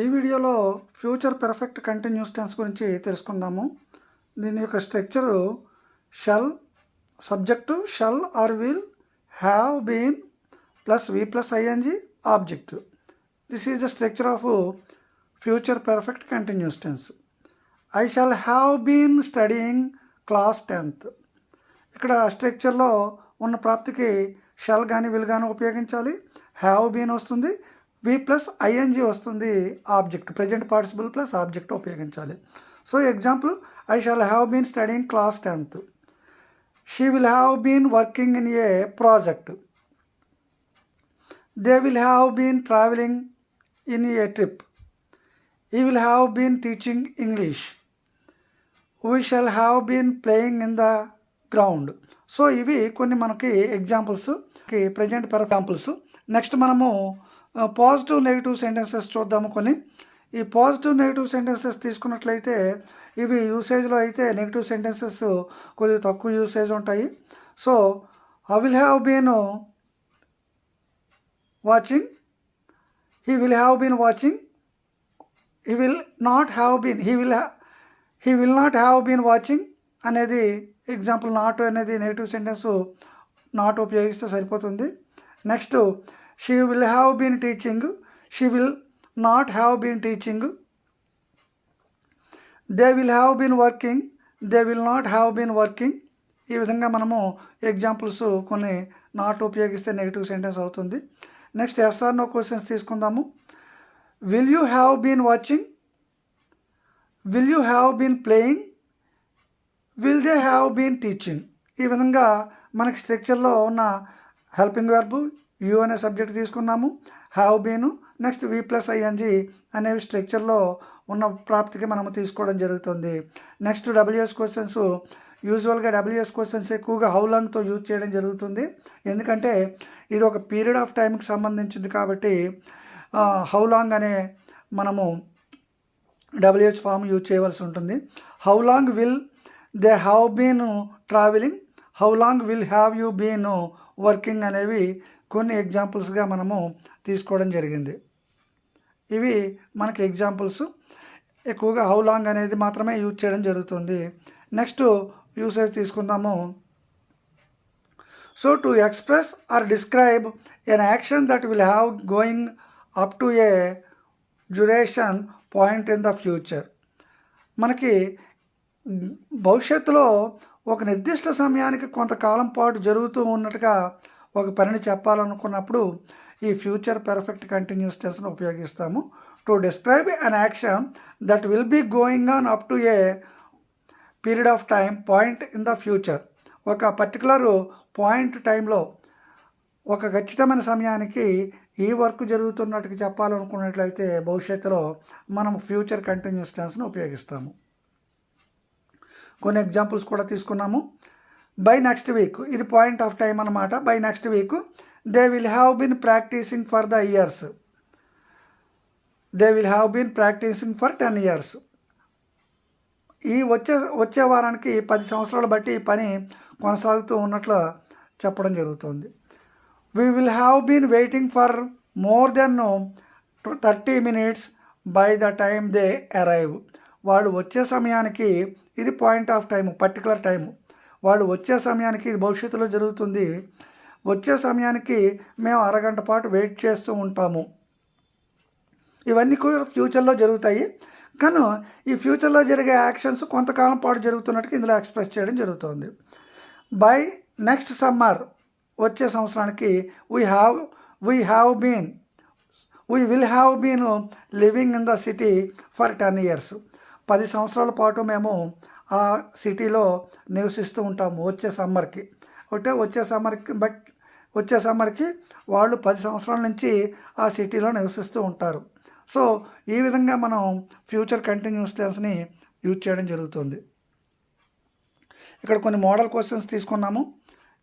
ఈ వీడియోలో future perfect continuous tense గురించి తెలుసుకుందాము. దీని యొక్క structure shall, subject shall or will, have been plus V plus ING, object. This is the structure of future perfect continuous tense. I shall have been studying class 10th. ఇక్కడ స్ట్రక్చర్లో ఉన్న ప్రాప్తికి shall కానీ will కానీ ఉపయోగించాలి. Have been వస్తుంది, V plus ING వస్తుంది, object present participle plus object ఉపయోగించాలి. So example, I shall have been studying class 10th. She will have been working in a project. They will have been travelling in a trip. He will have been teaching English. We shall have been playing in the ground. So ఇవి కొన్ని మనకి examples, present examples. Next మనము positive negative sentences చూద్దాము. కొన్ని ఈ positive negative sentences తీసుకున్నట్లయితే ఇవి యూసేజ్లో అయితే నెగిటివ్ సెంటెన్సెస్ కొద్దిగా తక్కువ యూసేజ్ ఉంటాయి. So I will have been watching, he will have been watching, he will not have been, he will not have been watching అనేది ఎగ్జాంపుల్. నాట్ అనేది నెగిటివ్ సెంటెన్స్, నాట్ ఉపయోగిస్తే సరిపోతుంది. Next, she will have been teaching, she will not have been teaching. They will have been working, they will not have been working. ఈ విధంగా మనము examples కొన్ని not ఉపయోగిస్తే negative sentence అవుతుంది. Next, SR no questions తీసుకుందాము. Will you have been watching, will you have been playing, will they have been teaching. ఈ విధంగా మనకి స్ట్రక్చర్లో ఉన్న హెల్పింగ్ వెర్బ్ యూ అనే సబ్జెక్ట్ తీసుకున్నాము, have been, next V plus ING అనేవి స్ట్రక్చర్లో ఉన్న ప్రాప్తికి మనము తీసుకోవడం జరుగుతుంది. Next, WS questions. యూజువల్గా డబ్ల్యూఎస్ క్వశ్చన్స్ ఎక్కువగా హౌ లాంగ్తో యూజ్ చేయడం జరుగుతుంది. ఎందుకంటే ఇది ఒక పీరియడ్ ఆఫ్ టైంకి సంబంధించింది కాబట్టి హౌ లాంగ్ అనే మనము డబ్ల్యూహెచ్ ఫామ్ యూజ్ చేయవలసి ఉంటుంది. How long will they have been travelling, how long will have you been working అనేవి కొన్ని ఎగ్జాంపుల్స్గా మనము తీసుకోవడం జరిగింది. ఇవి మనకి ఎగ్జాంపుల్స్. ఎక్కువగా హౌ లాంగ్ అనేది మాత్రమే యూజ్ చేయడం జరుగుతుంది. నెక్స్ట్ యూసేజ్ తీసుకుందాము. So to express or describe an action that will have going up to a duration point in the future. మనకి భవిష్యత్తులో ఒక నిర్దిష్ట సమయానికి కొంతకాలం పాటు జరుగుతూ ఉన్నట్టుగా ఒక పనిని చెప్పాలనుకున్నప్పుడు ఈ ఫ్యూచర్ పెర్ఫెక్ట్ కంటిన్యూస్ టెన్స్ను ఉపయోగిస్తాము. To describe an action that will be going on up to a period of time point in the future. ఒక పర్టికులర్ పాయింట్ టైంలో ఒక ఖచ్చితమైన సమయానికి ఈ వర్క్ జరుగుతున్నట్టుగా చెప్పాలనుకున్నట్లయితే భవిష్యత్తులో మనం ఫ్యూచర్ కంటిన్యూస్ టెన్స్ను ఉపయోగిస్తాము. కొన్ని ఎగ్జాంపుల్స్ కూడా తీసుకున్నాము. బై నెక్స్ట్ వీక్, ఇది పాయింట్ ఆఫ్ టైం అన్నమాట. By next week they will have been practising for the years, they will have been practising for 10 years. ఈ వచ్చే వారానికి 10 సంవత్సరాలు బట్టి ఈ పని కొనసాగుతూ ఉన్నట్లు చెప్పడం జరుగుతుంది. We will have been waiting for more than 30 minutes by the time they arrive. వాళ్ళు వచ్చే సమయానికి, ఇది point of time, particular time. వాళ్ళు వచ్చే సమయానికి, ఇది భవిష్యత్తులో జరుగుతుంది, వచ్చే సమయానికి మేము అరగంట పాటు వెయిట్ చేస్తూ ఉంటాము. ఇవన్నీ కూడా ఫ్యూచర్లో జరుగుతాయి. కానీ ఈ ఫ్యూచర్లో జరిగే యాక్షన్స్ కొంతకాలం పాటు జరుగుతున్నట్టుగా ఇందులో ఎక్స్ప్రెస్ చేయడం జరుగుతుంది. బై నెక్స్ట్ సమ్మర్, వచ్చే సంవత్సరానికి we will have been living in the city for 10 years. 10 సంవత్సరాల పాటు మేము ఆ సిటీలో నివసిస్తూ ఉంటాము వచ్చే సమ్మర్కి. వచ్చే సమ్మర్కి వాళ్ళు 10 సంవత్సరాల నుంచి ఆ సిటీలో నివసిస్తూ ఉంటారు. సో ఈ విధంగా మనం ఫ్యూచర్ కంటిన్యూస్ టెన్స్ని యూజ్ చేయడం జరుగుతుంది. ఇక్కడ కొన్ని మోడల్ క్వశ్చన్స్ తీసుకున్నాము.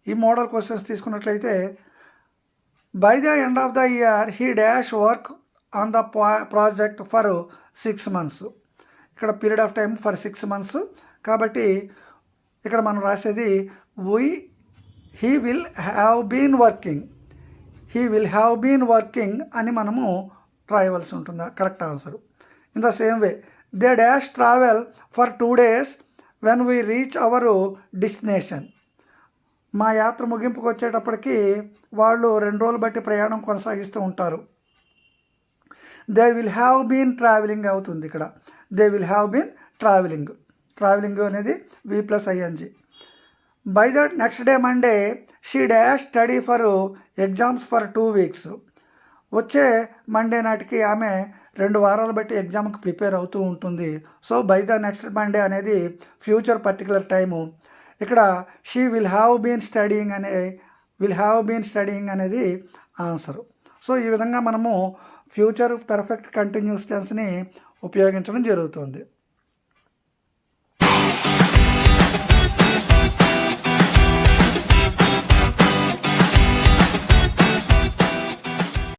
ఈ మోడల్ క్వశ్చన్స్ తీసుకున్నట్లయితే, by the end of the year he dash work on the project for 6 months. ఇక్కడ period of time for 6 months కాబట్టి ఇక్కడ మనం రాసేది he will have been working అని మనము రాయవలసి ఉంటుంది correct answer. In the same way they dash travel for 2 days when we reach our destination. మా యాత్ర ముగింపుకు వచ్చేటప్పటికి వాళ్ళు 2 రోజులు బట్టి ప్రయాణం కొనసాగిస్తూ ఉంటారు. They will have been travelling అవుతుంది ఇక్కడ. They will have been travelling. Travelling అనేది V+ing. By the next day Monday she dash study for exams for 2 weeks. వచ్చే మండే నాటికి ఆమె 2 వారాలు బట్టి ఎగ్జామ్కి ప్రిపేర్ అవుతూ ఉంటుంది. So by the next Monday అనేది ఫ్యూచర్ పర్టికులర్ టైము. ఇక్కడ she will have been studying అనేది ఆన్సరు. సో ఈ విధంగా మనము ఫ్యూచర్ పర్ఫెక్ట్ కంటిన్యూస్ టెన్స్ని ఉపయోగించడం జరుగుతుంది.